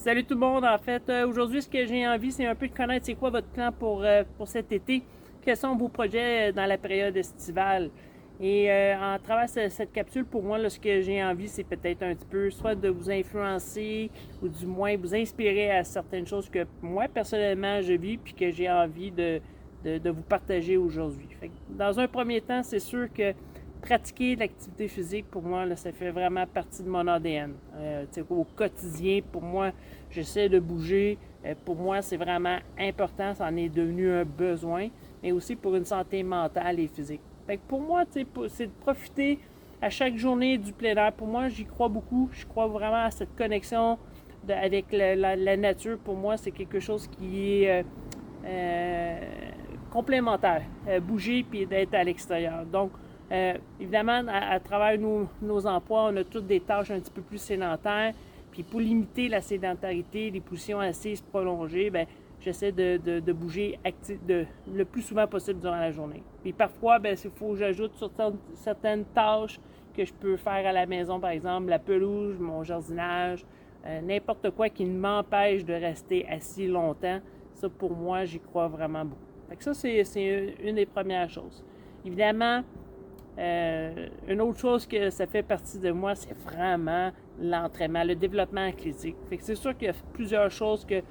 Salut tout le monde. En fait, aujourd'hui, ce que j'ai envie, c'est un peu de connaître c'est quoi votre plan pour cet été. Quels sont vos projets dans la période estivale? Et en travers cette capsule, pour moi, là, ce que j'ai envie, c'est peut-être un petit peu soit de vous influencer ou du moins vous inspirer à certaines choses que moi, personnellement, je vis puis que j'ai envie de vous partager aujourd'hui. Dans un premier temps, c'est sûr que pratiquer l'activité physique, pour moi, là, ça fait vraiment partie de mon ADN. Au quotidien, pour moi, j'essaie de bouger. Pour moi, c'est vraiment important. Ça en est devenu un besoin, mais aussi pour une santé mentale et physique. Fait que pour moi, c'est de profiter à chaque journée du plein air. Pour moi, j'y crois beaucoup. Je crois vraiment à cette connexion avec la nature. Pour moi, c'est quelque chose qui est complémentaire. Bouger puis d'être à l'extérieur. Donc, évidemment, à travers nos emplois, on a toutes des tâches un petit peu plus sédentaires. Puis pour limiter la sédentarité, les positions assises prolongées, ben, j'essaie de bouger le plus souvent possible durant la journée. Puis parfois, ben, il faut que j'ajoute certaines tâches que je peux faire à la maison, par exemple la pelouse, mon jardinage, n'importe quoi qui m'empêche de rester assis longtemps. Ça, pour moi, j'y crois vraiment beaucoup. Fait que ça, c'est une des premières choses. Évidemment, une autre chose que ça fait partie de moi, c'est vraiment l'entraînement, le développement athlétique. Fait que c'est sûr qu'il y a plusieurs choses que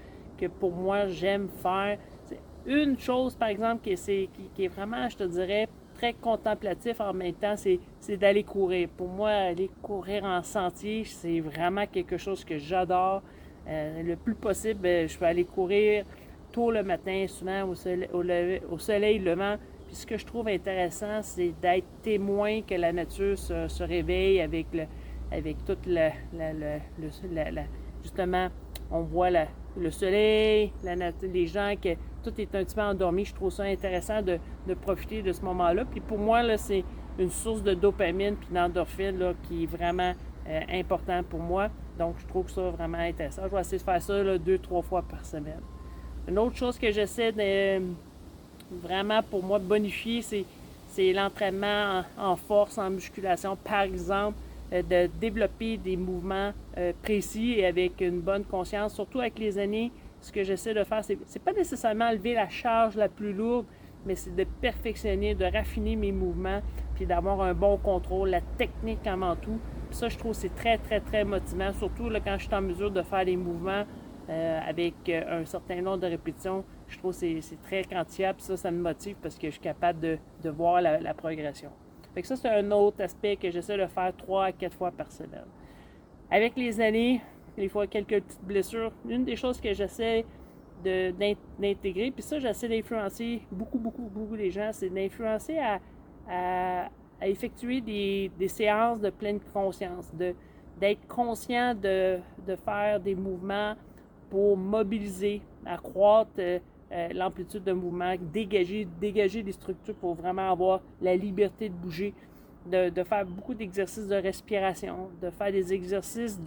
pour moi j'aime faire. C'est une chose, par exemple, qui est vraiment, je te dirais, très contemplatif en même temps, c'est d'aller courir. Pour moi, aller courir en sentier, c'est vraiment quelque chose que j'adore. Le plus possible, je peux aller courir tôt le matin, souvent au soleil levant. Puis ce que je trouve intéressant, c'est d'être témoin que la nature se réveille avec toute justement, on voit le soleil, les gens, que tout est un petit peu endormi. Je trouve ça intéressant de profiter de ce moment-là. Puis pour moi, là, c'est une source de dopamine puis d'endorphine là, qui est vraiment important pour moi. Donc, je trouve ça vraiment intéressant. Je vais essayer de faire ça là, 2-3 fois par semaine. Une autre chose que j'essaie de vraiment pour moi bonifier, c'est l'entraînement en force, en musculation. Par exemple, de développer des mouvements précis et avec une bonne conscience. Surtout avec les années, ce que j'essaie de faire, c'est pas nécessairement lever la charge la plus lourde, mais c'est de perfectionner, de raffiner mes mouvements, puis d'avoir un bon contrôle, la technique avant tout. Puis ça, je trouve c'est très, très, très motivant, surtout là, quand je suis en mesure de faire des mouvements avec un certain nombre de répétitions. Je trouve que c'est très quantifiable. Ça me motive parce que je suis capable de voir la progression. Fait que ça, c'est un autre aspect que j'essaie de faire 3 à 4 fois par semaine. Avec les années, des fois quelques petites blessures, une des choses que j'essaie d'intégrer, puis ça, j'essaie d'influencer beaucoup les gens, c'est d'influencer à effectuer des séances de pleine conscience, d'être conscient de faire des mouvements pour mobiliser, accroître l'amplitude de mouvement, dégager des structures pour vraiment avoir la liberté de bouger, de faire beaucoup d'exercices de respiration, de faire des exercices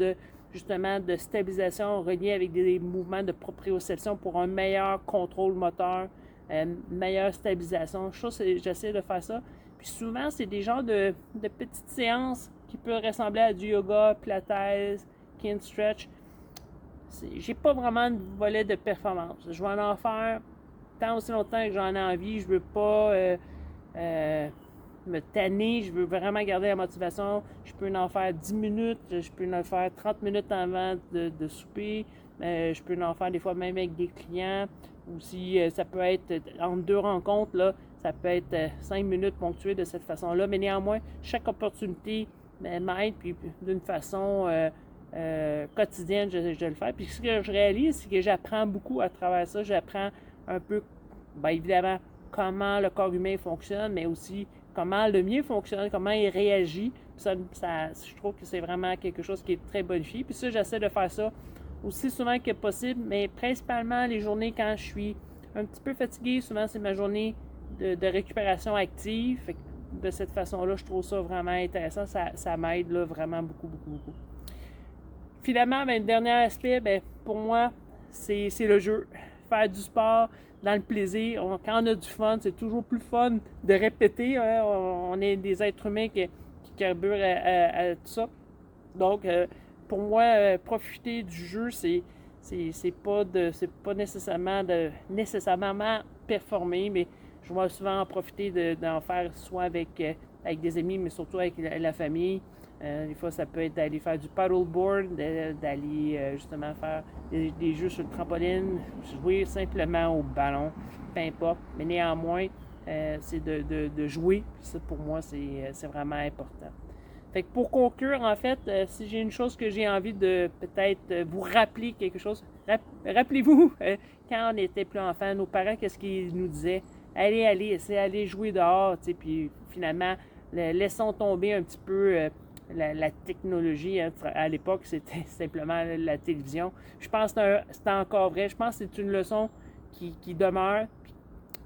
justement de stabilisation reliés avec des mouvements de proprioception pour un meilleur contrôle moteur, une meilleure stabilisation. J'essaie de faire ça. Puis souvent, c'est des genres de petites séances qui peuvent ressembler à du yoga, pilates, kin stretch. J'ai pas vraiment de volet de performance. Je vais en faire tant aussi longtemps que j'en ai envie. Je veux pas me tanner. Je veux vraiment garder la motivation. Je peux en faire 10 minutes. Je peux en faire 30 minutes avant de souper. Je peux en faire des fois même avec des clients. Ou si ça peut être entre deux rencontres, là, ça peut être 5 minutes ponctuées de cette façon-là. Mais néanmoins, chaque opportunité m'aide. Puis d'une façon quotidienne, je le fais. Puis ce que je réalise, c'est que j'apprends beaucoup à travers ça. J'apprends un peu, bien évidemment, comment le corps humain fonctionne, mais aussi comment le mien fonctionne, comment il réagit. Je trouve que c'est vraiment quelque chose qui est très bonifié. Puis ça, j'essaie de faire ça aussi souvent que possible, mais principalement les journées quand je suis un petit peu fatigué. Souvent, c'est ma journée de récupération active. Fait que de cette façon-là, je trouve ça vraiment intéressant. Ça m'aide là, vraiment beaucoup. Finalement, le dernier aspect, pour moi, c'est le jeu. Faire du sport dans le plaisir. Quand on a du fun, c'est toujours plus fun de répéter. Hein? On est des êtres humains qui carburent à tout ça. Donc, pour moi, profiter du jeu, c'est c'est pas nécessairement performer, mais je vais souvent en profiter d'en faire soit avec des amis, mais surtout avec la famille. Des fois, ça peut être d'aller faire du paddleboard, d'aller justement faire des jeux sur le trampoline, jouer simplement au ballon, peu importe. Mais néanmoins, c'est de jouer. Ça, pour moi, c'est vraiment important. Fait que pour conclure, en fait, si j'ai une chose que j'ai envie de peut-être vous rappeler quelque chose, rappelez-vous, quand on était plus enfant, nos parents, qu'est-ce qu'ils nous disaient? Allez jouer dehors, tu sais, puis finalement, laissons tomber un petit peu la technologie. Hein. À l'époque, c'était simplement la télévision. Je pense que c'est encore vrai. Je pense que c'est une leçon qui demeure.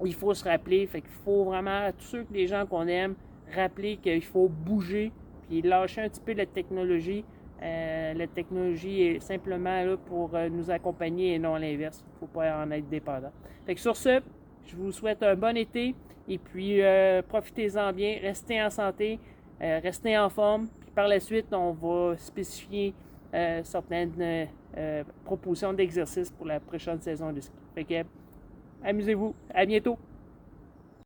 Il faut se rappeler. Fait qu'il faut vraiment, à tous les gens qu'on aime, rappeler qu'il faut bouger puis lâcher un petit peu la technologie. La technologie est simplement là pour nous accompagner et non l'inverse. Il ne faut pas en être dépendant. Fait que sur ce, je vous souhaite un bon été et puis profitez-en bien, restez en santé, restez en forme. Puis par la suite, on va spécifier certaines propositions d'exercices pour la prochaine saison de ski. Fait que amusez-vous, à bientôt!